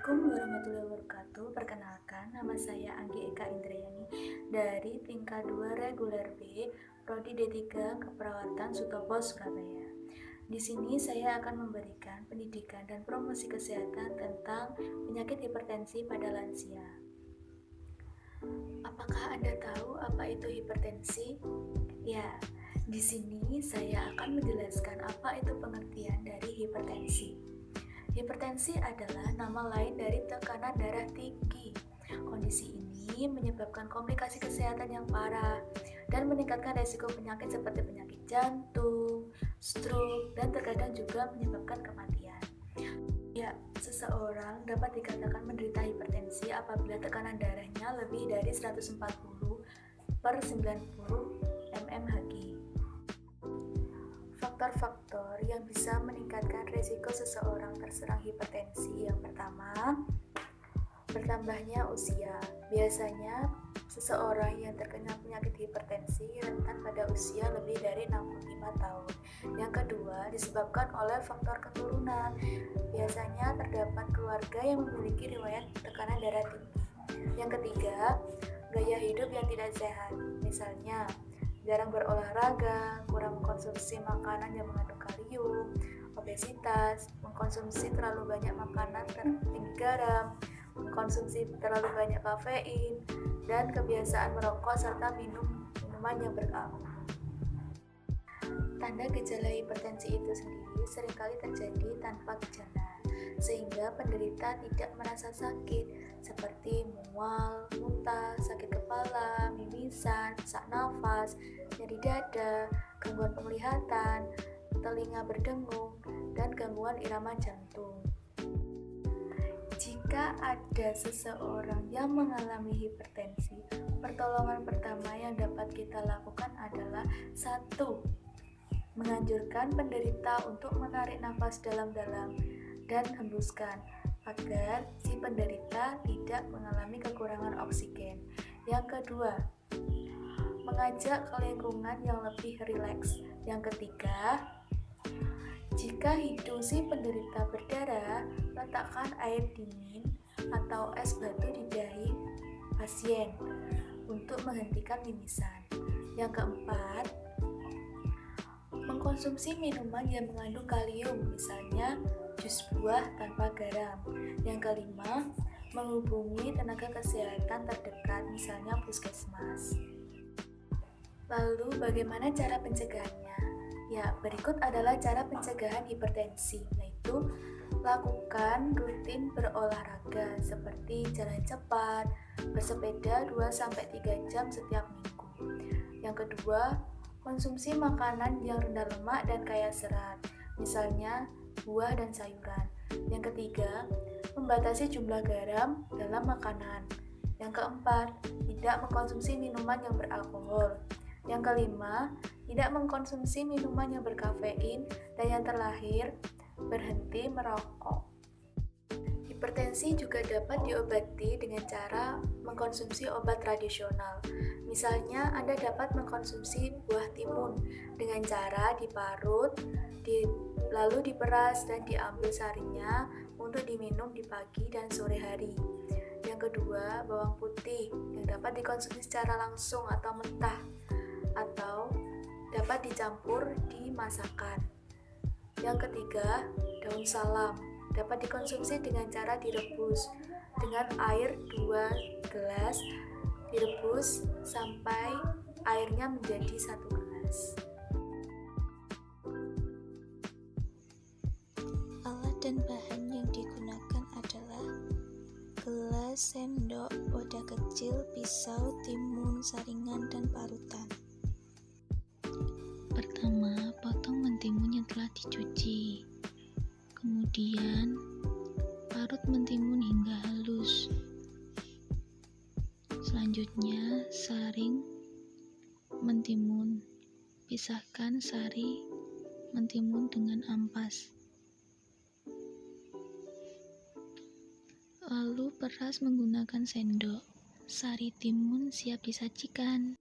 Assalamualaikum warahmatullahi wabarakatuh. Perkenalkan, nama saya Anggi Eka Indrayani dari tingkat 2 reguler B, Prodi D3 Keperawatan Sutopo, Surabaya. Di sini saya akan memberikan pendidikan dan promosi kesehatan tentang penyakit hipertensi pada lansia. Apakah Anda tahu apa itu hipertensi? Ya, di sini saya akan menjelaskan apa itu pengertian dari hipertensi. Hipertensi adalah nama lain dari tekanan darah tinggi. Kondisi ini menyebabkan komplikasi kesehatan yang parah dan meningkatkan resiko penyakit seperti penyakit jantung, stroke, dan terkadang juga menyebabkan kematian. Ya, seseorang dapat dikatakan menderita hipertensi apabila tekanan darahnya lebih dari 140/90 mmHg. Faktor-faktor yang bisa meningkatkan risiko seseorang terserang hipertensi. Yang pertama, bertambahnya usia. Biasanya seseorang yang terkena penyakit hipertensi rentan pada usia lebih dari 65 tahun. Yang kedua, disebabkan oleh faktor keturunan. Biasanya terdapat keluarga yang memiliki riwayat tekanan darah tinggi. Yang ketiga, gaya hidup yang tidak sehat. Misalnya, jarang berolahraga, kurang mengkonsumsi makanan yang mengandung kalium, obesitas, mengkonsumsi terlalu banyak makanan tinggi garam, mengkonsumsi terlalu banyak kafein, dan kebiasaan merokok serta minuman yang beralkohol. Tanda gejala hipertensi itu sendiri seringkali terjadi tanpa gejala, sehingga penderita tidak merasa sakit, seperti mual, muntah, sakit kepala, mimisan, sesak nafas, nyeri dada, gangguan penglihatan, telinga berdengung, dan gangguan irama jantung. Jika ada seseorang yang mengalami hipertensi, pertolongan pertama yang dapat kita lakukan adalah 1. Menganjurkan penderita untuk menarik nafas dalam-dalam dan hembuskan agar si penderita tidak mengalami kekurangan oksigen. Yang kedua, mengajak ke lingkungan yang lebih rileks. Yang ketiga, jika hidung si penderita berdarah, letakkan air dingin atau es batu di dahi pasien untuk menghentikan mimisan. Yang keempat, mengkonsumsi minuman yang mengandung kalium, misalnya jus buah tanpa garam. Yang kelima, menghubungi tenaga kesehatan terdekat, misalnya puskesmas. Lalu, bagaimana cara pencegahannya? Ya, berikut adalah cara pencegahan hipertensi, yaitu lakukan rutin berolahraga seperti jalan cepat, bersepeda 2-3 jam setiap minggu. Yang kedua, konsumsi makanan yang rendah lemak dan kaya serat, misalnya buah dan sayuran. Yang ketiga, membatasi jumlah garam dalam makanan. Yang keempat, tidak mengkonsumsi minuman yang beralkohol. Yang kelima, tidak mengkonsumsi minuman yang berkafein. Dan yang terakhir, berhenti merokok. Hipertensi juga dapat diobati dengan cara mengkonsumsi obat tradisional. Misalnya, Anda dapat mengkonsumsi buah timun dengan cara diparut, lalu diperas dan diambil sarinya untuk diminum di pagi dan sore hari. Yang kedua, bawang putih yang dapat dikonsumsi secara langsung atau mentah, atau dapat dicampur di masakan. Yang ketiga, daun salam dapat dikonsumsi dengan cara direbus dengan air 2 gelas, direbus sampai airnya menjadi 1 gelas. Alat dan bahan yang digunakan adalah gelas, sendok, wadah kecil, pisau, timun, saringan, dan parutan. Pertama, potong mentimun yang telah dicuci. Kemudian, parut mentimun hingga halus. Selanjutnya, saring mentimun. Pisahkan sari mentimun dengan ampas. Lalu peras menggunakan sendok. Sari timun siap disajikan.